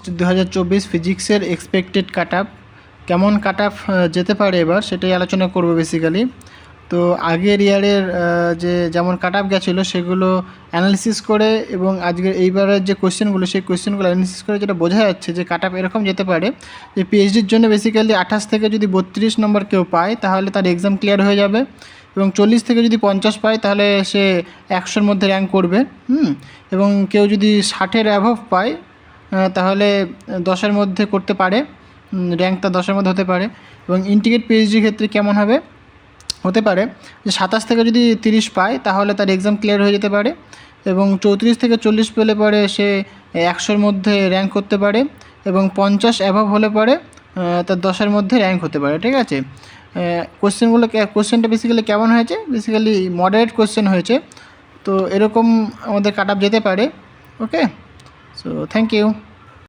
2024 ফিজিক্সের expected cut up, কেমন কাট up যেতে পারে এবার সেটাই আলোচনা করব বেসিক্যালি। তো আগের ইয়ারের যে যেমন কাট আপ গেছিলো সেগুলো অ্যানালিসিস করে এবং আজকের এইবারের যে কোয়েশ্চেনগুলো সেই কোয়েশ্চেনগুলো অ্যানালিসিস করে যেটা বোঝা যাচ্ছে যে কাট আপ এরকম যেতে পারে যে পিএইচডির জন্য বেসিক্যালি 28 থেকে যদি 32 নম্বর কেউ পায় তাহলে তার এক্সাম ক্লিয়ার হয়ে যাবে, এবং 40 থেকে যদি 50 পায় তাহলে সে 100-র মধ্যে র্যাঙ্ক করবে। এবং কেউ যদি 60-এর অ্যাভভ পায় তাহলে 10-এর মধ্যে করতে পারে, র্যাঙ্কটা 10-এর মধ্যে হতে পারে। এবং ইন্টিগ্রেট পিএইচডির ক্ষেত্রে কেমন হতে পারে যে 27 থেকে যদি 30 পায় তাহলে তার এক্সাম ক্লিয়ার হয়ে যেতে পারে, এবং 34 থেকে 40 পেলে পরে সে 100-এর মধ্যে র্যাঙ্ক করতে পারে, এবং 50 অ্যাভভ হলে পরে তার 10-এর মধ্যে র্যাঙ্ক হতে পারে। ঠিক আছে, কোশ্চেনটা বেসিক্যালি কেমন হয়েছে, বেসিক্যালি মডারেট কোশ্চেন হয়েছে। তো এরকম আমাদের কাট আপ যেতে পারে। ওকে, সো থ্যাংক ইউ।